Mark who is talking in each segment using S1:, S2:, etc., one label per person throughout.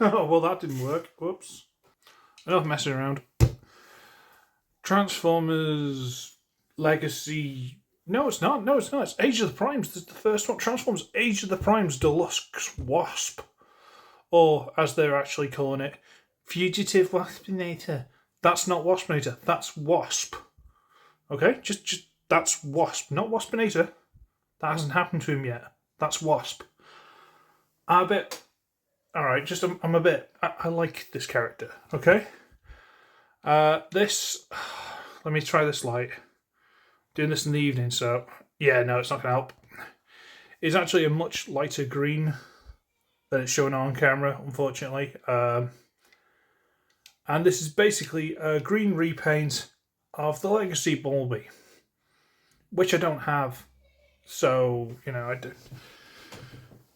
S1: Oh, well, that didn't work. Whoops. Enough messing around. Transformers Legacy. No, it's not. No, it's not. It's Age of the Primes. This is the first one. Transformers Age of the Primes Deluxe Wasp. Or, as they're actually calling it, Fugitive Waspinator. That's not Waspinator. That's Wasp. Okay? Just that's Wasp. Not Waspinator. That hasn't happened to him yet. That's Wasp. I'm a bit... Alright, I'm a bit... I like this character. Okay? This... Let me try this light. Doing this in the evening, so... Yeah, no, it's not going to help. It's actually a much lighter green than it's showing on camera, unfortunately. And this is basically a green repaint of the Legacy Bumblebee, which I don't have. So, you know,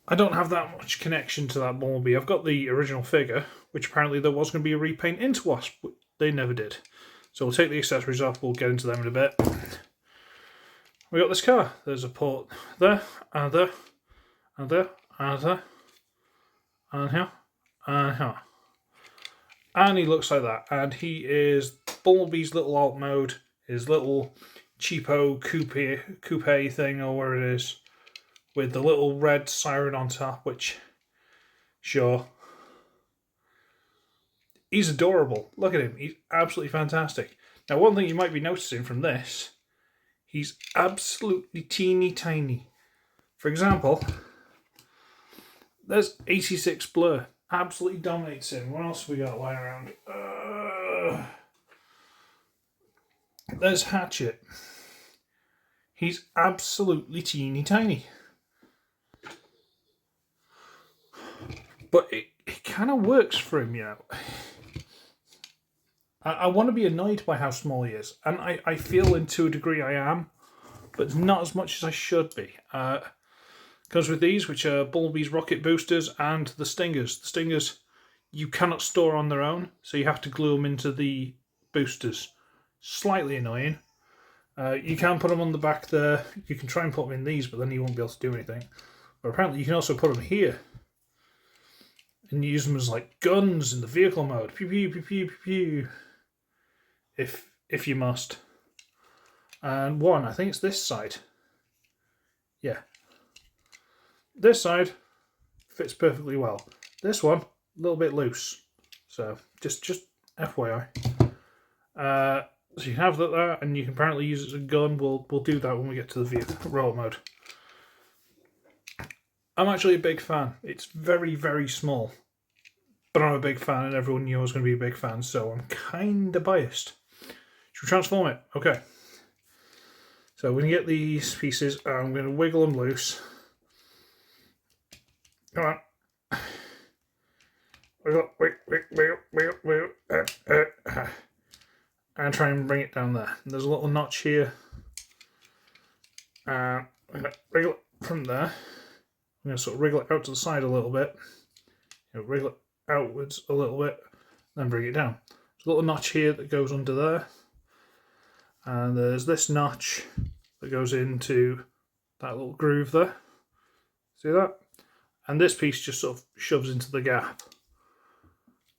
S1: I don't have that much connection to that Bumblebee. I've got the original figure, which apparently there was going to be a repaint into Wasp, but they never did. So we'll take the accessories off, we'll get into them in a bit. We got this car. There's a port there, and there, and there, and there, and here, and here. And he looks like that. And he is Bumblebee's little alt mode, his little cheapo coupe thing, or where it is, with the little red siren on top, which, sure. He's adorable. Look at him. He's absolutely fantastic. Now, one thing you might be noticing from this, he's absolutely teeny tiny. For example, there's 86 Blur. Absolutely dominates him. What else have we got lying around? There's Hatchet. He's absolutely teeny tiny. But it kind of works for him, you know. I want to be annoyed by how small he is. And I feel to a degree I am. But not as much as I should be. Comes with these, which are Bumblebee's rocket boosters and the Stingers. The Stingers you cannot store on their own, so you have to glue them into the boosters. Slightly annoying. You can put them on the back there. You can try and put them in these, but then you won't be able to do anything. But apparently you can also put them here. And use them as like guns in the vehicle mode. Pew pew pew pew pew pew. If you must. And one, I think it's this side. Yeah. This side fits perfectly well. This one, a little bit loose. So, just FYI. So you have that there, and you can apparently use it as a gun. We'll do that when we get to the vehicle roll mode. I'm actually a big fan. It's very, very small. But I'm a big fan, and everyone knew I was going to be a big fan, so I'm kind of biased. Should we transform it? Okay. So we're going to get these pieces, and I'm going to wiggle them loose. Come on. Wiggle. And try and bring it down there. And there's a little notch here. And I'm going to wriggle it from there. I'm going to sort of wriggle it out to the side a little bit. Wriggle it outwards a little bit. Then bring it down. There's a little notch here that goes under there. And there's this notch that goes into that little groove there. See that? And this piece just sort of shoves into the gap.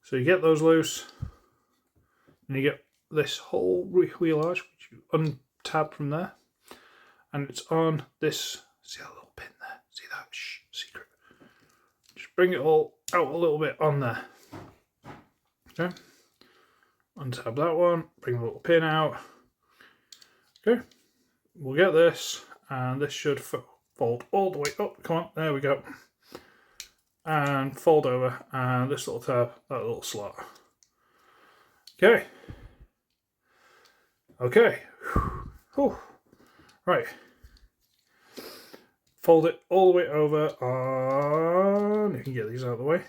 S1: So you get those loose, and you get this whole wheel arch, which you untab from there, and it's on this. See that little pin there? See that? Shh, secret. Just bring it all out a little bit on there. Okay. Untab that one, bring the little pin out. Okay. We'll get this, and this should fold all the way up. Come on, there we go. And fold over, and this little tab, that little slot. Okay. Okay. Whew. Right. Fold it all the way over, and you can get these out of the way.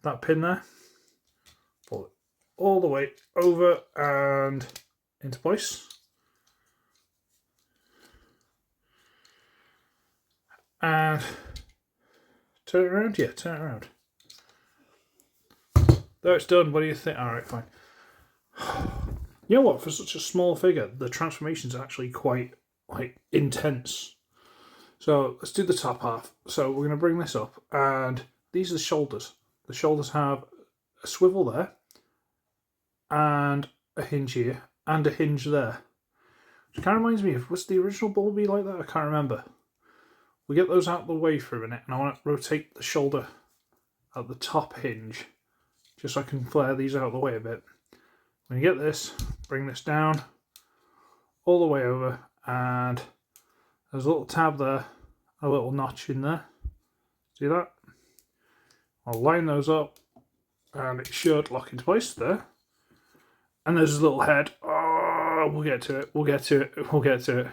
S1: That pin there. Fold it all the way over and into place. And turn it around? Yeah, turn it around. There, it's done. What do you think? Alright, fine. You know what? For such a small figure, the transformation is actually quite intense. So let's do the top half. So we're going to bring this up, and these are the shoulders. the shoulders have a swivel there, and a hinge here, and a hinge there. Which kind of reminds me of, was the original Bumblebee like that? I can't remember. We get those out of the way for a minute, and I want to rotate the shoulder at the top hinge, just so I can flare these out of the way a bit. When you get this, bring this down, all the way over, and there's a little tab there, a little notch in there. See that? I'll line those up, and it should lock into place there. And there's a little head. Oh, we'll get to it. We'll get to it. We'll get to it.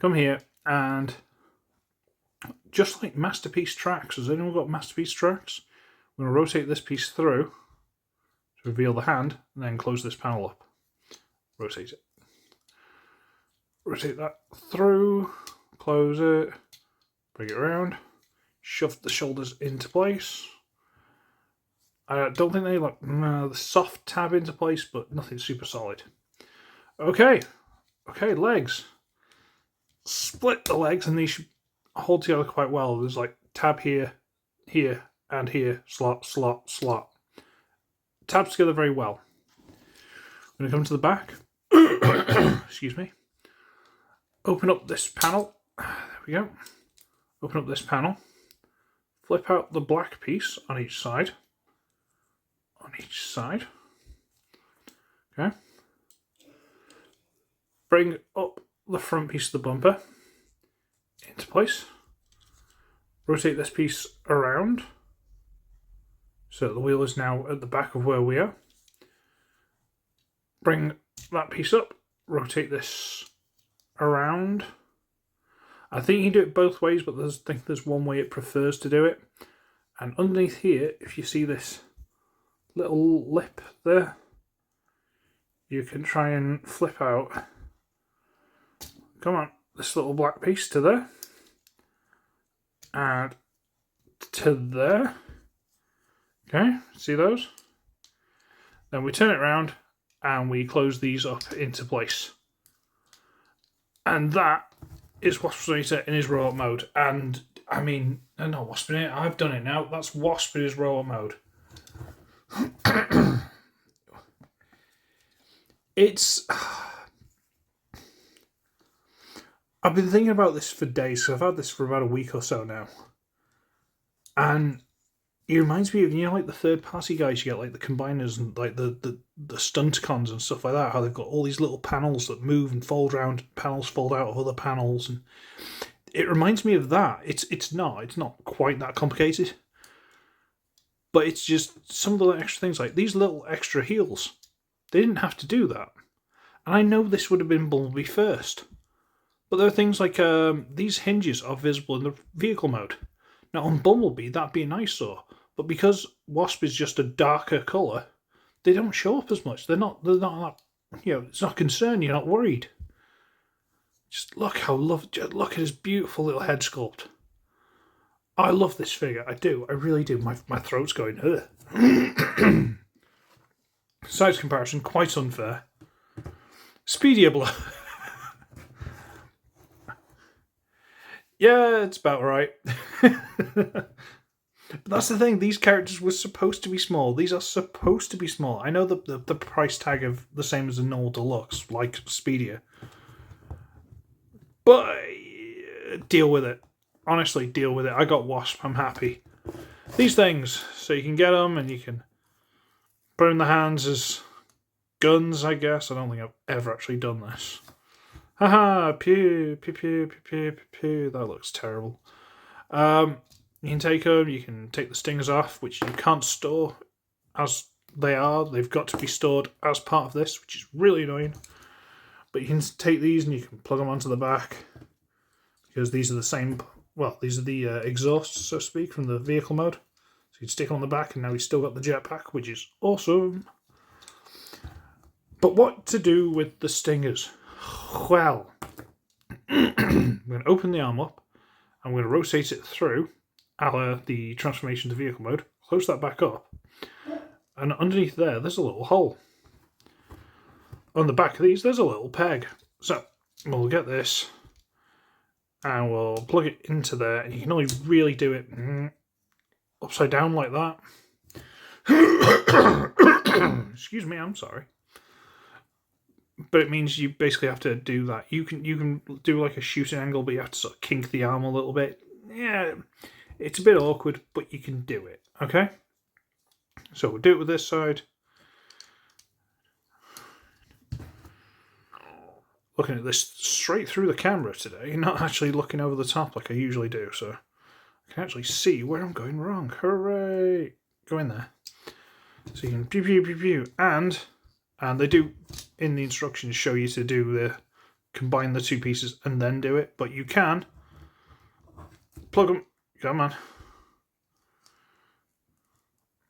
S1: Come here, and just like Masterpiece tracks. Has anyone got Masterpiece tracks? I'm going to rotate this piece through to reveal the hand, and then close this panel up. Rotate it. Rotate that through. Close it. Bring it around. Shove the shoulders into place. I don't think they like the soft tab into place, but nothing super solid. Okay, legs. Split the legs, and these should hold together quite well. There's like tab here, here, and here. Slot, slot, slot. Tabs together very well. I'm going to come to the back. Excuse me. Open up this panel. There we go. Open up this panel. Flip out the black piece on each side. Okay. Bring up the front piece of the bumper into place. Rotate this piece around so that the wheel is now at the back of where we are. Bring that piece up. Rotate this around. I think you can do it both ways, but I think there's one way it prefers to do it. And underneath here, if you see this little lip there, you can try and flip out, come on, this little black piece to there, and to there. Okay, see those? Then we turn it around and we close these up into place. And that is Waspinator in his robot mode. And I mean, not Waspinator, I've done it now. That's Wasp in his robot mode. It's... I've been thinking about this for days, so I've had this for about a week or so now. And it reminds me of, you know, like the third-party guys you get, like the combiners and like the stunticons and stuff like that, how they've got all these little panels that move and fold around, panels fold out of other panels, and it reminds me of that. It's not quite that complicated, but it's just some of the extra things, like these little extra heels. They didn't have to do that, and I know this would have been Bumblebee first, but there are things like these hinges are visible in the vehicle mode. Now on Bumblebee that'd be an eyesore, but because Wasp is just a darker colour, they don't show up as much. They're not that, you know, it's not a concern. You're not worried. Just look how look at his beautiful little head sculpt. I love this figure. I do. I really do. My throat's going. Size comparison quite unfair. Speedier blow. Yeah, it's about right. But that's the thing. These characters were supposed to be small. These are supposed to be small. I know the price tag of the same as a normal deluxe, like Speedier. But deal with it. Honestly, deal with it. I got Wasp. I'm happy. These things, so you can get them and you can put in the hands as guns, I guess. I don't think I've ever actually done this. Haha, pew, pew, pew, pew, pew, pew, pew. That looks terrible. You can take them, you can take the stingers off, which you can't store as they are. They've got to be stored as part of this, which is really annoying. But you can take these and you can plug them onto the back, because these are the same, well, these are the exhausts, so to speak, from the vehicle mode. So you can stick on the back, and now he's still got the jetpack, which is awesome. But what to do with the stingers? Well, I'm going to open the arm up, I'm going to rotate it through, a la the transformation to vehicle mode, close that back up, and underneath there's a little hole. On the back of these, there's a little peg. So, we'll get this, and we'll plug it into there, and you can only really do it upside down like that. Excuse me, I'm sorry. But it means you basically have to do that. You can do like a shooting angle, but you have to sort of kink the arm a little bit. Yeah, it's a bit awkward, but you can do it. Okay? So we'll do it with this side. Looking at this straight through the camera today, not actually looking over the top like I usually do, so I can actually see where I'm going wrong. Hooray! Go in there. So you can pew pew pew pew, and they do in the instructions show you to do the combine the two pieces and then do it, but you can plug them. Come on.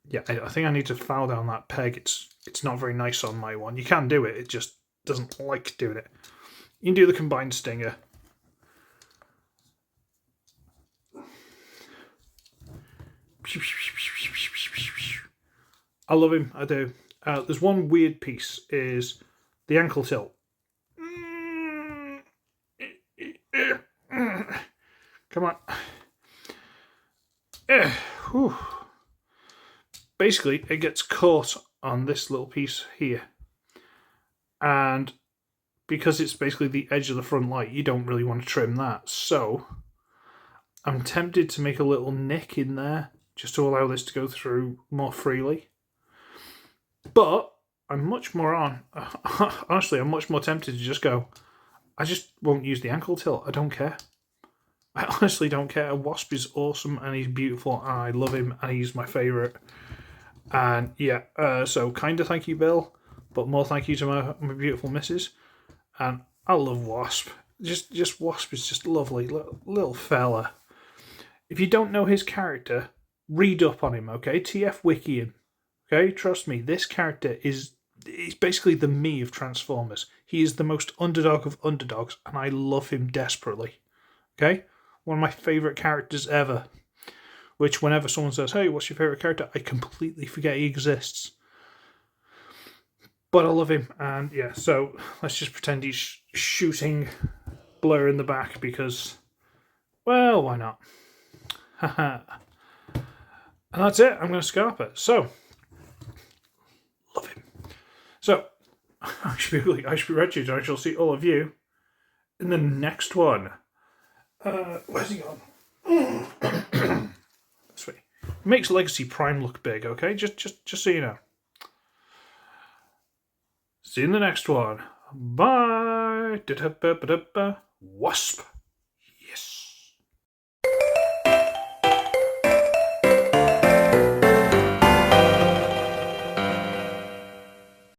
S1: Yeah, I think I need to foul down that peg. It's not very nice on my one. You can do it. It just doesn't like doing it. You can do the combined stinger. I love him. I do. There's one weird piece is the ankle tilt. Come on. Basically, it gets caught on this little piece here. And because it's basically the edge of the front light, you don't really want to trim that. So I'm tempted to make a little nick in there just to allow this to go through more freely. But I'm much more honestly, I'm much more tempted to just go, I just won't use the ankle tilt. I don't care. I honestly don't care. Wasp is awesome and he's beautiful and I love him and he's my favourite. And yeah, so kind of thank you, Bill, but more thank you to my beautiful missus. And I love Wasp. Just Wasp is just lovely, little fella. If you don't know his character, read up on him, okay? TF Wiki him, okay? Trust me, this character he's basically the me of Transformers. He is the most underdog of underdogs, and I love him desperately, okay? One of my favourite characters ever. Which, whenever someone says, hey, what's your favourite character? I completely forget he exists. But I love him, and yeah, so let's just pretend he's shooting Blur in the back because, well, why not? Haha. And that's it, I'm going to scarp it. So, love him. So, I should be wretched, and I shall see all of you in the next one. Where's he gone? Sweet. Makes Legacy Prime look big, okay? Just so you know. See you in the next one. Bye. Wasp.